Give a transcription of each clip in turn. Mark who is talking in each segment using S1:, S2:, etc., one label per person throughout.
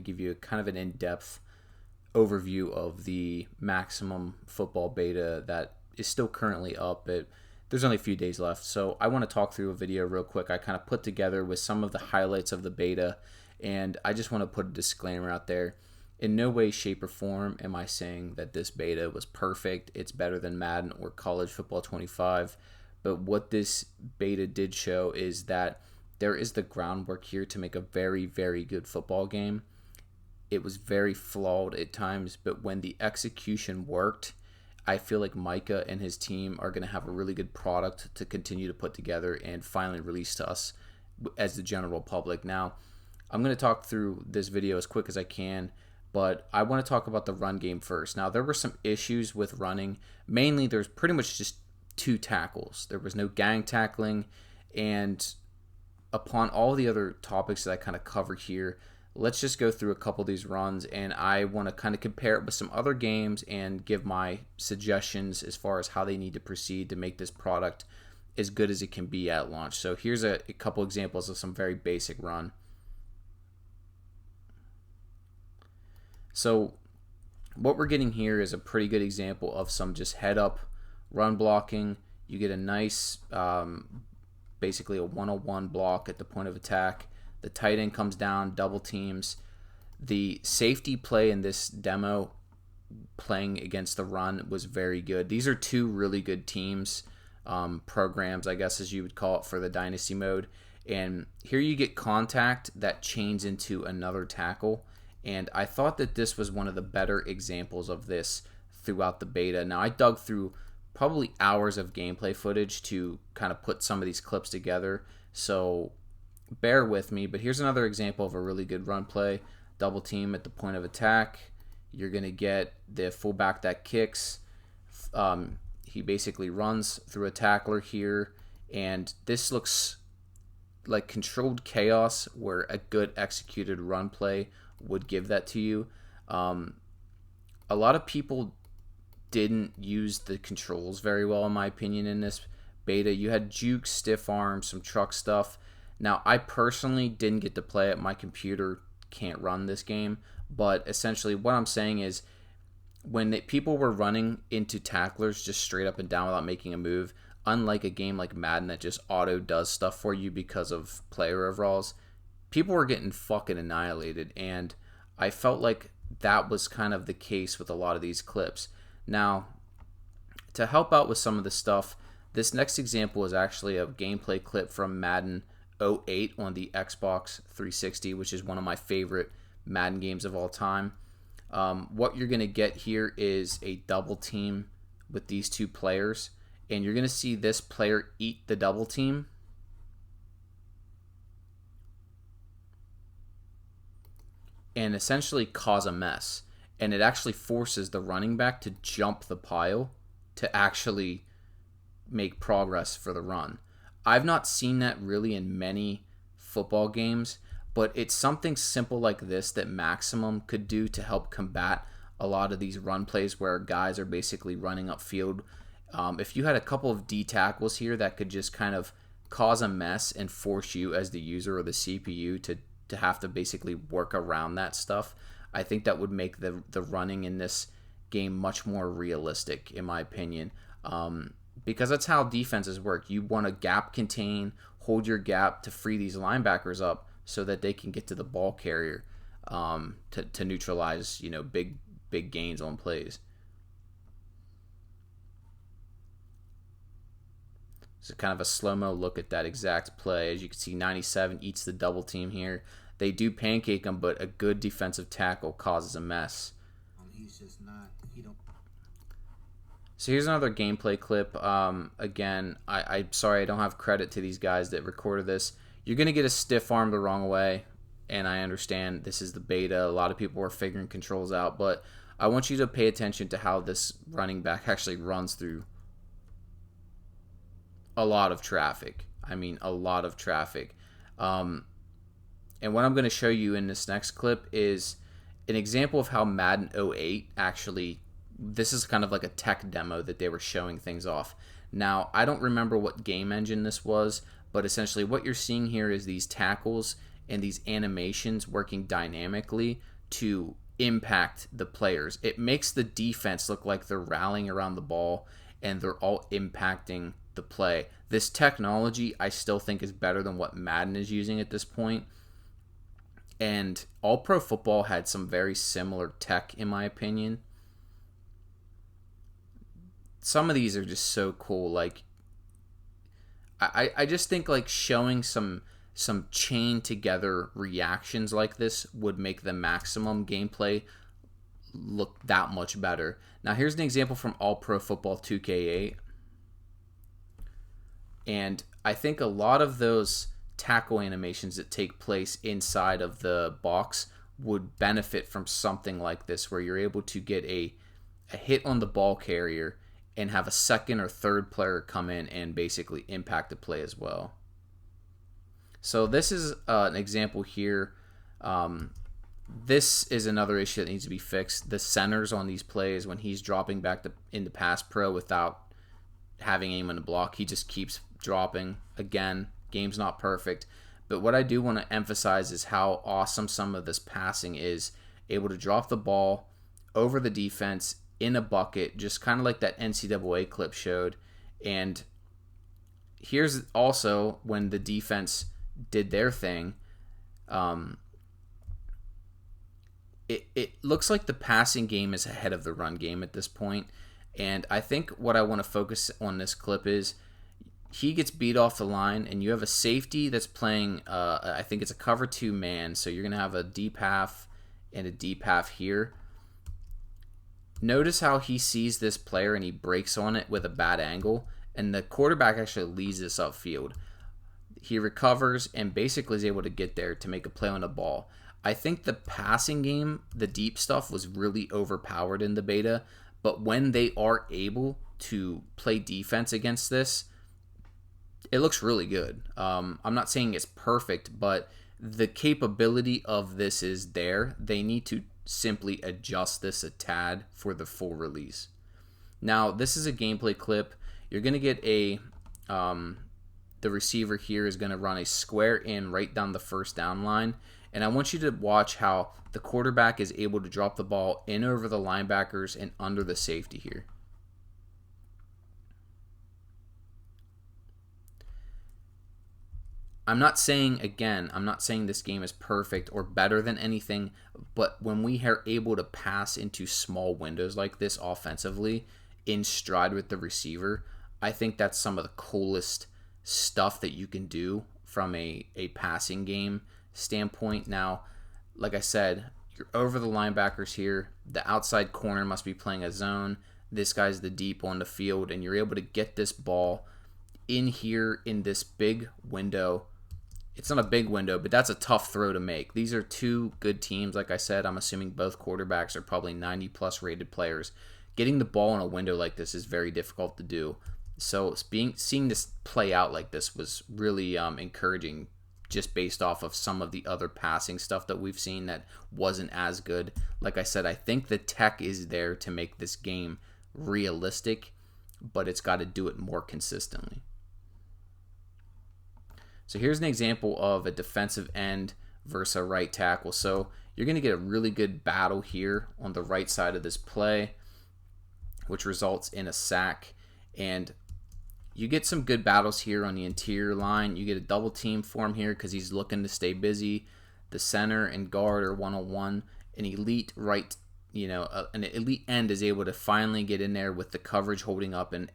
S1: give you a kind of an in-depth overview of the maximum football beta that is still currently up. There's only a few days left, so I want to talk through a video real quick I kind of put together with some of the highlights of the beta, and I just want to put a disclaimer out there. In no way, shape, or form am I saying that this beta was perfect. It's better than Madden or College Football 25, but what this beta did show is that there is the groundwork here to make a very, very good football game. It was very flawed at times, but when the execution worked, I feel like Micah and his team are going to have a really good product to continue to put together and finally release to us as the general public. Now, I'm going to talk through this video as quick as I can, but I want to talk about the run game first. Now, there were some issues with running. Mainly, there's pretty much just 2 tackles. There was no gang tackling, and upon all the other topics that I kind of cover here, let's just go through a couple of these runs, and I want to kind of compare it with some other games and give my suggestions as far as how they need to proceed to make this product as good as it can be at launch. So here's a couple examples of some very basic run. So what we're getting here is a pretty good example of some just head-up run blocking. You get a nice, basically a 101 block at the point of attack. The tight end comes down, double teams. The safety play in this demo playing against the run was very good. These are 2 really good teams, programs, I guess as you would call it, for the Dynasty mode. And here you get contact that chains into another tackle. And I thought that this was one of the better examples of this throughout the beta. Now, I dug through probably hours of gameplay footage to kind of put some of these clips together. So bear with me, but here's another example of a really good run play. Double team at the point of attack. You're going to get the fullback that kicks. He basically runs through a tackler here, and this looks like controlled chaos where a good executed run play would give that to you. A lot of people didn't use the controls very well, in my opinion, in this beta. You had juke, stiff arm, some truck stuff. Now, I personally didn't get to play it. My computer can't run this game. But essentially what I'm saying is when people were running into tacklers just straight up and down without making a move, unlike a game like Madden that just auto does stuff for you because of player overalls, people were getting fucking annihilated. And I felt like that was kind of the case with a lot of these clips. Now, to help out with some of the stuff, this next example is actually a gameplay clip from Madden 08 on the Xbox 360, which is one of my favorite Madden games of all time. What you're going to get here is a double team with these 2 players, and you're going to see this player eat the double team. And essentially cause a mess. And it actually forces the running back to jump the pile to actually make progress for the run. I've not seen that really in many football games, but it's something simple like this that Maximum could do to help combat a lot of these run plays where guys are basically running upfield. If you had a couple of D tackles here that could just kind of cause a mess and force you as the user or the CPU to have to basically work around that stuff, I think that would make the running in this game much more realistic, in my opinion. Because that's how defenses work. You want to gap contain, hold your gap to free these linebackers up so that they can get to the ball carrier to neutralize, big gains on plays. So kind of a slow-mo look at that exact play. As you can see, 97 eats the double team here. They do pancake him, but a good defensive tackle causes a mess.
S2: He's just not,
S1: So here's another gameplay clip. Again, I'm sorry I don't have credit to these guys that recorded this. You're going to get a stiff arm the wrong way, and I understand this is the beta. A lot of people are figuring controls out, but I want you to pay attention to how this running back actually runs through a lot of traffic. I mean, a lot of traffic. And what I'm going to show you in this next clip is an example of how Madden 08 actually, this is kind of like a tech demo that they were showing things off. Now, I don't remember what game engine this was, but essentially what you're seeing here is these tackles and these animations working dynamically to impact the players. It makes the defense look like they're rallying around the ball and they're all impacting the play. This technology I still think is better than what Madden is using at this point. And All Pro Football had some very similar tech, in my opinion. Some of these are just so cool. Like, I just think like showing some chain together reactions like this would make the maximum gameplay look that much better. Now here's an example from All Pro Football 2K8. And I think a lot of those tackle animations that take place inside of the box would benefit from something like this, where you're able to get a hit on the ball carrier and have a second or third player come in and basically impact the play as well. So this is an example here. This is another issue that needs to be fixed. The centers on these plays, when he's dropping back into pass pro without having anyone to block, he just keeps dropping. Again, game's not perfect. But what I do want to emphasize is how awesome some of this passing is. Able to drop the ball over the defense in a bucket, just kind of like that NCAA clip showed. And here's also when the defense did their thing. It looks like the passing game is ahead of the run game at this point. And I think what I want to focus on this clip is he gets beat off the line, and you have a safety that's playing, I think it's a cover 2 man. So you're going to have a deep half and a deep half here. Notice how he sees this player and he breaks on it with a bad angle, and the quarterback actually leads this upfield. He recovers and basically is able to get there to make a play on the ball. I think the passing game, the deep stuff, was really overpowered in the beta, but when they are able to play defense against this, it looks really good. I'm not saying it's perfect, but the capability of this is there. They need to simply adjust this a tad for the full release. Now, this is a gameplay clip. You're going to get the receiver here is going to run a square in right down the first down line. And I want you to watch how the quarterback is able to drop the ball in over the linebackers and under the safety here. I'm not saying this game is perfect or better than anything, but when we are able to pass into small windows like this offensively in stride with the receiver, I think that's some of the coolest stuff that you can do from a passing game standpoint. Now, like I said, you're over the linebackers here. The outside corner must be playing a zone. This guy's the deep on the field, and you're able to get this ball in here in this big window. It's not a big window, but that's a tough throw to make. These are two good teams. Like I said, I'm assuming both quarterbacks are probably 90-plus rated players. Getting the ball in a window like this is very difficult to do. So seeing this play out like this was really encouraging, just based off of some of the other passing stuff that we've seen that wasn't as good. Like I said, I think the tech is there to make this game realistic, but it's got to do it more consistently. So here's an example of a defensive end versus a right tackle. So you're going to get a really good battle here on the right side of this play, which results in a sack. And you get some good battles here on the interior line. You get a double team for him here because he's looking to stay busy. The center and guard are one-on-one. An elite right, an elite end is able to finally get in there with the coverage holding up, and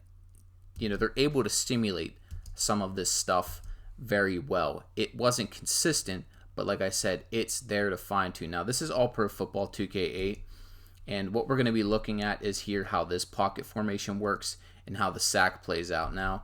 S1: they're able to stimulate some of this stuff very well. It wasn't consistent, but like I said, it's there to fine tune. Now, this is All Pro Football 2K8, and what we're going to be looking at is here how this pocket formation works and how the sack plays out. Now,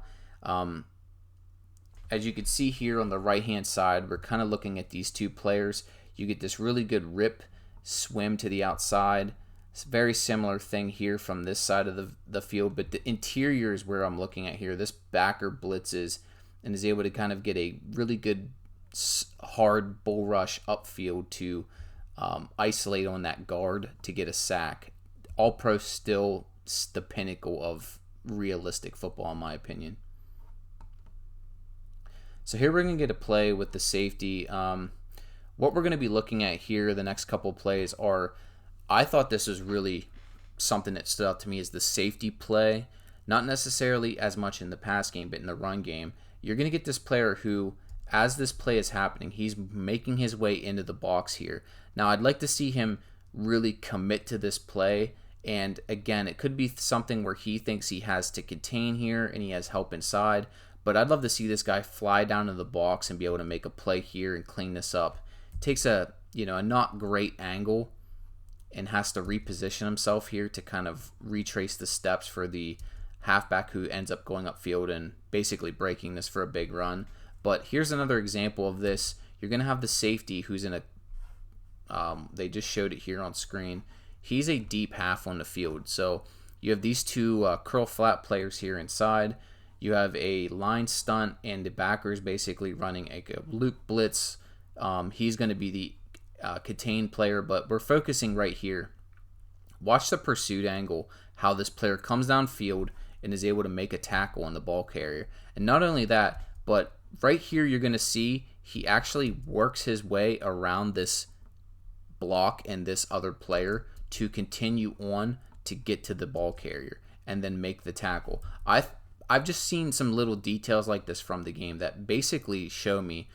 S1: as you can see here on the right hand side, we're kind of looking at these two players. You get this really good rip swim to the outside. It's a very similar thing here from this side of the field, but the interior is where I'm looking at here. This backer blitzes and is able to kind of get a really good hard bull rush upfield to isolate on that guard to get a sack. All Pro still the pinnacle of realistic football, in my opinion. So here we're going to get a play with the safety. What we're going to be looking at here the next couple plays are, I thought this was really something that stood out to me, is the safety play. Not necessarily as much in the pass game, but in the run game. You're going to get this player who, as this play is happening, he's making his way into the box here. Now, I'd like to see him really commit to this play. And again, it could be something where he thinks he has to contain here and he has help inside. But I'd love to see this guy fly down to the box and be able to make a play here and clean this up. Takes a not great angle and has to reposition himself here to kind of retrace the steps for the halfback who ends up going upfield and basically breaking this for a big run. But here's another example of this. You're going to have the safety who's in a, they just showed it here on screen. He's a deep half on the field. So you have these two curl flat players here inside. You have a line stunt, and the backer is basically running a Luke blitz. He's going to be the contained player, but we're focusing right here. Watch the pursuit angle, how this player comes downfield and is able to make a tackle on the ball carrier. And not only that, but right here you're going to see he actually works his way around this block and this other player to continue on to get to the ball carrier and then make the tackle. I've just seen some little details like this from the game that basically show me,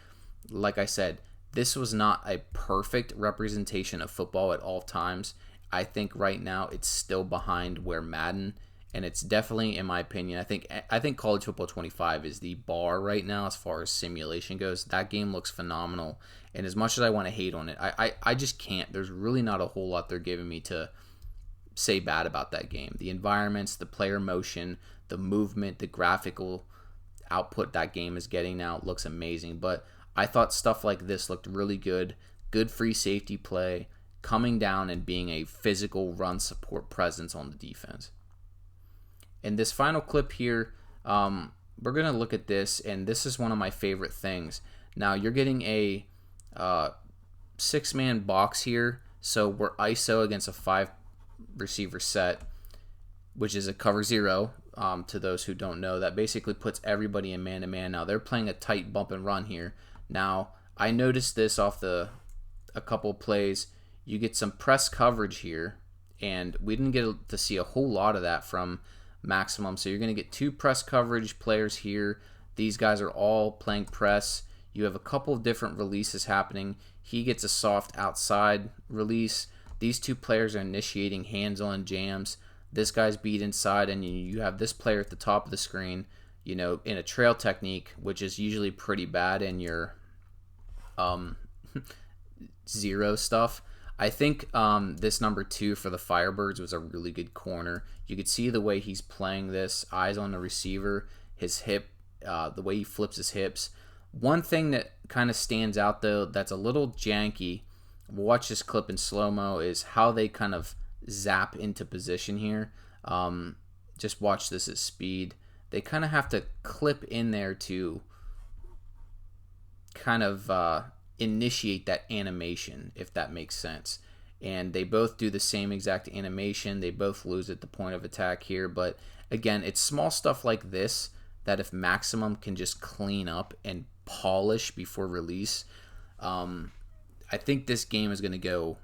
S1: like I said, this was not a perfect representation of football at all times. I think right now it's still behind where Madden, and it's definitely, in my opinion, I think College Football 25 is the bar right now as far as simulation goes. That game looks phenomenal, and as much as I want to hate on it, I just can't. There's really not a whole lot they're giving me to say bad about that game. The environments, the player motion, the movement, the graphical output that game is getting now looks amazing. But I thought stuff like this looked really good. Good free safety play, coming down and being a physical run support presence on the defense. In this final clip here, we're going to look at this, and this is one of my favorite things. Now, you're getting a 6-man box here, so we're ISO against a 5-receiver set, which is a cover 0. To those who don't know, that basically puts everybody in man-to-man. Now, they're playing a tight bump and run here. Now, I noticed this off a couple plays. You get some press coverage here, and we didn't get to see a whole lot of that from Maximum. So you're going to get 2 press coverage players here. These guys are all playing press. You have a couple of different releases happening. He gets a soft outside release. These 2 players are initiating hands-on jams. This guy's beat inside, and you have this player at the top of the screen, in a trail technique, which is usually pretty bad in your zero stuff. I think this number 2 for the Firebirds was a really good corner. You could see the way he's playing this, eyes on the receiver, his hip, the way he flips his hips. One thing that kind of stands out, though, that's a little janky, we'll watch this clip in slow-mo, is how they kind of zap into position here. Just watch this at speed. They kind of have to clip in there to kind of initiate that animation, if that makes sense. And they both do the same exact animation. They both lose at the point of attack here. But again, it's small stuff like this that if Maximum can just clean up and polish before release, I think this game is going to go...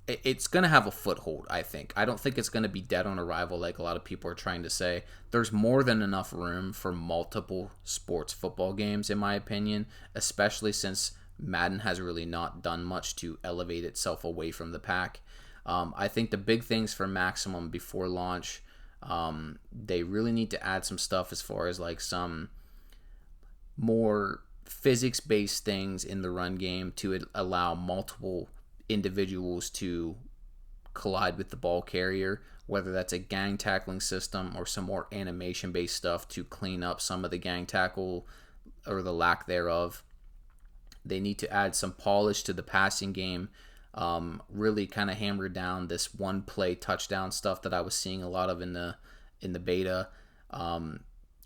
S1: It's going to have a foothold, I think. I don't think it's going to be dead on arrival like a lot of people are trying to say. There's more than enough room for multiple sports football games, in my opinion, especially since Madden has really not done much to elevate itself away from the pack. I think the big things for Maximum before launch, they really need to add some stuff as far as like some more physics-based things in the run game to allow multiple individuals to collide with the ball carrier, whether that's a gang tackling system or some more animation-based stuff to clean up some of the gang tackle or the lack thereof. They need to add some polish to the passing game, really kind of hammer down this one-play touchdown stuff that I was seeing a lot of in the beta.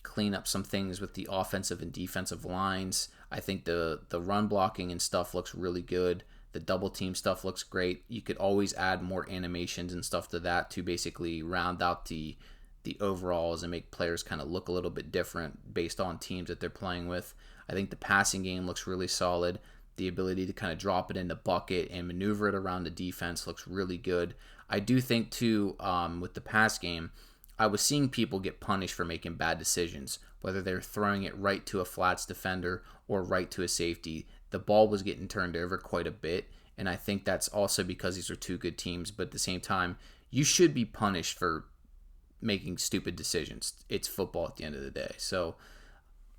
S1: Clean up some things with the offensive and defensive lines. I think the run blocking and stuff looks really good. The double team stuff looks great. You could always add more animations and stuff to that to basically round out the overalls and make players kind of look a little bit different based on teams that they're playing with. I think the passing game looks really solid. the ability to kind of drop it in the bucket and maneuver it around the defense looks really good. I do think too, with the pass game, I was seeing people get punished for making bad decisions, whether they're throwing it right to a flats defender or right to a safety. The ball was getting turned over quite a bit, and I think that's also because these are two good teams, but at the same time, you should be punished for making stupid decisions. It's football at the end of the day. So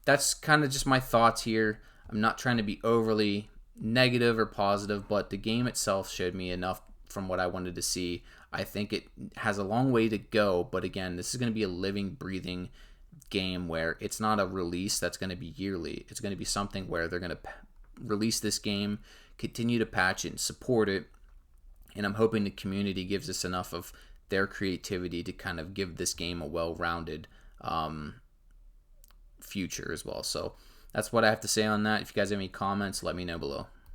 S1: that's kind of just my thoughts here. I'm not trying to be overly negative or positive, but the game itself showed me enough from what I wanted to see. I think it has a long way to go, but again, this is going to be a living, breathing game where it's not a release that's going to be yearly. It's going to be something where they're going to release this game, continue to patch it and support it, and I'm hoping the community gives us enough of their creativity to kind of give this game a well-rounded future as well. So that's what I have to say on that. If you guys have any comments, let me know below.